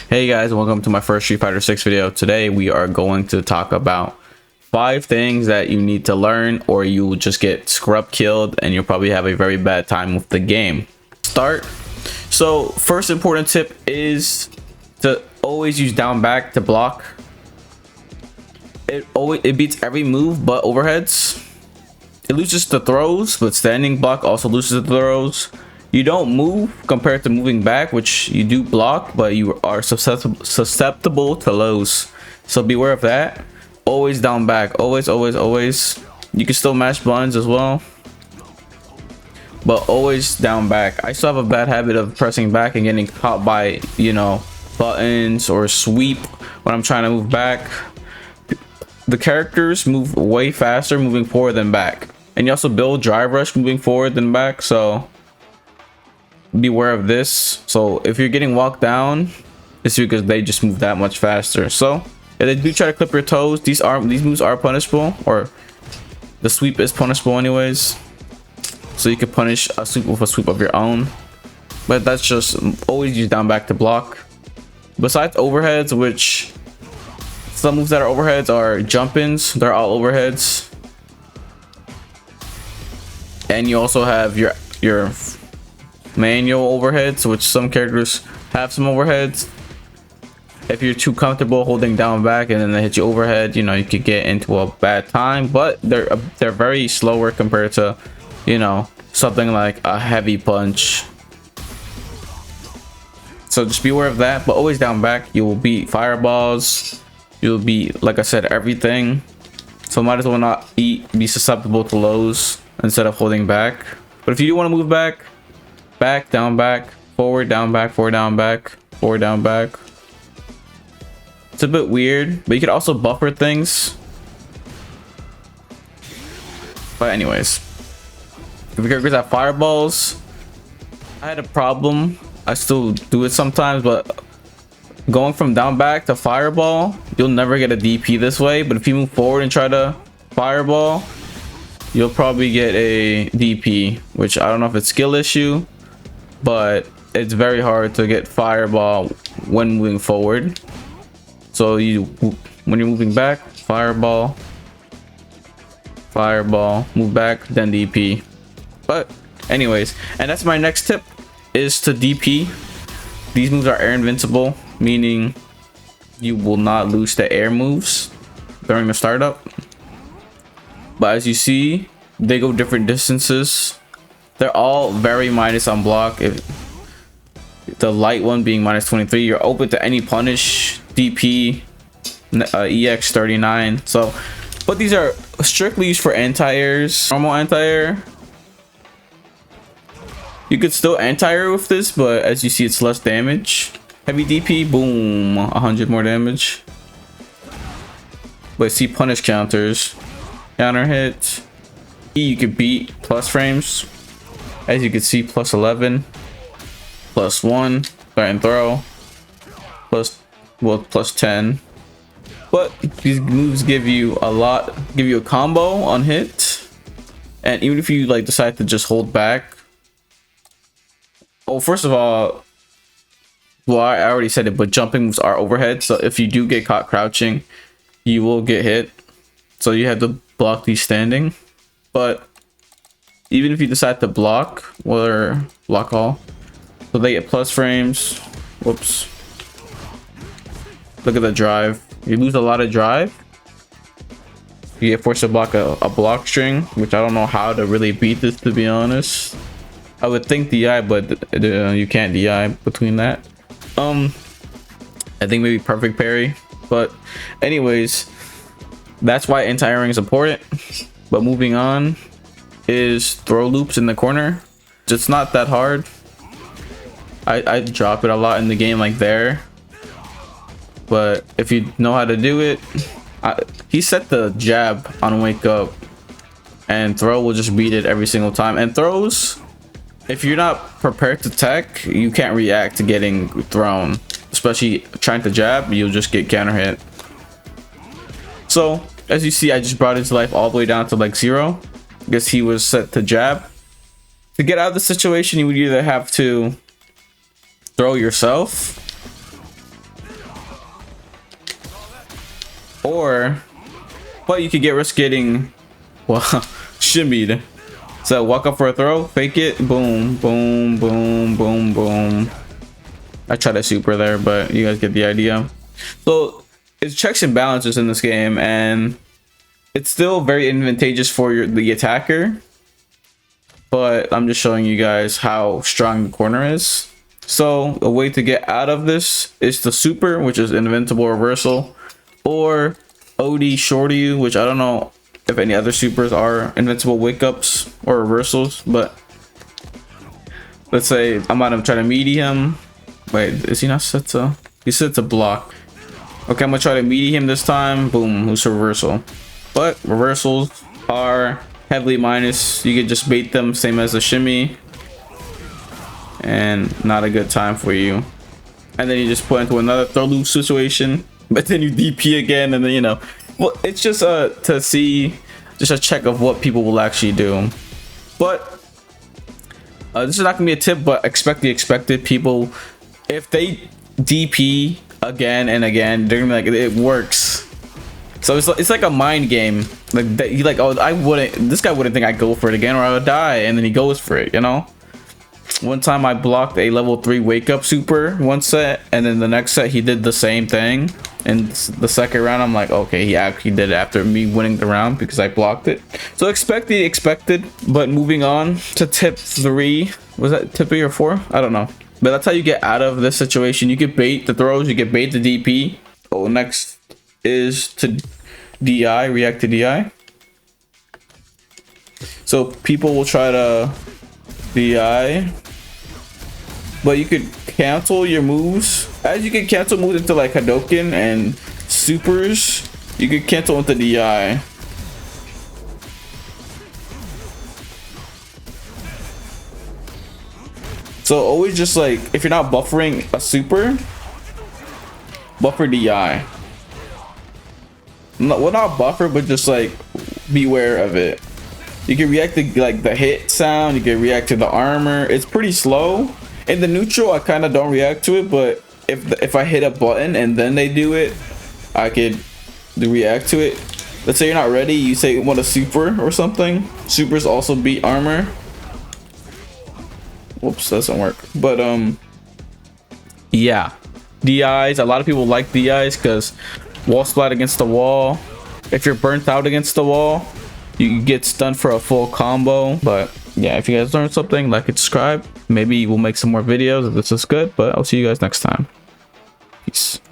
Hey guys, welcome to my first Street Fighter 6 video. Today we are going to talk about 5 things that you need to learn or you will just get scrub killed and you'll probably have a very bad time with the game. So first important tip is to always use down back to block. It beats every move but overheads. It loses the throws, but standing block also loses the throws. You don't move compared to moving back, which you do block, but you are susceptible to lows. So beware of that. Always down back. Always. You can still mash buttons as well, but always down back. I still have a bad habit of pressing back and getting caught by, buttons or sweep when I'm trying to move back. The characters move way faster moving forward than back. And you also build drive rush moving forward than back, so beware of this. So if you're getting walked down, it's because they just move that much faster. So if they do try to clip your toes, these moves are punishable, or the sweep is punishable anyways. So you can punish a sweep with a sweep of your own, but that's just always use down back to block. Besides overheads, which some moves that are overheads are jump-ins, they're all overheads. And you also have your manual overheads, which some characters have some overheads. If you're too comfortable holding down back and then they hit you overhead, you could get into a bad time, but they're very slower compared to something like a heavy punch. So just beware of that, but always down back. You will beat fireballs, you'll be, like I said, everything. So might as well not be susceptible to lows instead of holding back. But if you do want to move back, down back, forward, down back, forward, down back, forward, down back. It's a bit weird, but you could also buffer things. But anyways, if your characters have fireballs, I had a problem. I still do it sometimes, but going from down back to fireball, you'll never get a DP this way. But if you move forward and try to fireball, you'll probably get a DP, which I don't know if it's skill issue, but it's very hard to get fireball when moving forward. So when you're moving back, fireball, move back, then DP. But anyways, and that's my next tip, is to DP. These moves are air invincible, meaning you will not lose the air moves during the startup. But as you see, they go different distances. They're all very minus on block. If the light one being minus 23, you're open to any punish, DP, EX 39. So, but these are strictly used for anti-airs. Normal anti-air, you could still anti-air with this, but as you see, it's less damage. Heavy DP, boom, 100 more damage. But see, punish counters, counter hit. You could beat plus frames, as you can see, plus 11, plus 1, and throw, plus 10. But these moves give you a combo on hit. And even if you decide to just hold back, first of all, well, I already said it, but jumping moves are overhead, so if you do get caught crouching, you will get hit. So you have to block these standing. But even if you decide to block, or block all, so they get plus frames. Whoops. Look at the drive. You lose a lot of drive. You get forced to block a block string, which I don't know how to really beat this, to be honest. I would think DI, but you can't DI between that. I think maybe perfect parry. But anyways, that's why anti-airing is important. But moving on is throw loops in the corner. It's not that hard. I drop it a lot in the game, like there. But if you know how to do it, he set the jab on wake up, and throw will just beat it every single time. And throws, if you're not prepared to tech, you can't react to getting thrown. Especially trying to jab, you'll just get counter hit. So as you see, I just brought his life all the way down to 0 because he was set to jab. To get out of the situation, you would either have to throw yourself, But you could get risk getting, well, shimmied. So walk up for a throw, fake it, boom, boom, boom, boom, boom. I tried a super there, but you guys get the idea. So it's checks and balances in this game, and it's still very advantageous for the attacker. But I'm just showing you guys how strong the corner is. So a way to get out of this is the super, which is invincible reversal, or OD shorty, which I don't know if any other supers are invincible wake ups or reversals, but let's say I'm gonna try to meaty him. Wait, is he not set to? He set to block. Okay, I'm gonna try to meaty him this time. Boom, who's reversal? But reversals are heavily minus. You could just bait them, same as a shimmy, and not a good time for you. And then you just put into another throw loop situation, but then you DP again, and then you know. Well, it's just to see, just a check of what people will actually do. But this is not gonna be a tip, but expect the expected. People, if they DP again and again, they're gonna be like, it works. So it's like a mind game. Like that, you like, oh, this guy wouldn't think I'd go for it again, or I would die, and then he goes for it, you know. One time I blocked a level 3 wake up super one set, and then the next set he did the same thing. And the second round I'm like, okay, he actually did it after me winning the round because I blocked it. So expect the expected. But moving on to tip 3, was that tip 3 or 4? I don't know, but that's how you get out of this situation. You can bait the throws, you can bait the DP. Oh, next is to DI, react to DI. So people will try to DI, but you could cancel your moves. As you can cancel moves into like Hadoken and supers, you could cancel into DI. So always just like, if you're not buffering a super, buffer DI. Well, not buffer, but just like beware of it. You can react to like the hit sound, you can react to the armor. It's pretty slow. In the neutral, I kind of don't react to it, but if I hit a button and then they do it, I could react to it. Let's say you're not ready, you say you want a super or something. Supers also beat armor. Whoops, that doesn't work. But yeah, DIs. A lot of people like DIs because wall splat against the wall. If you're burnt out against the wall, you get stunned for a full combo. But yeah, if you guys learned something, like and subscribe. Maybe we'll make some more videos if this is good, but I'll see you guys next time.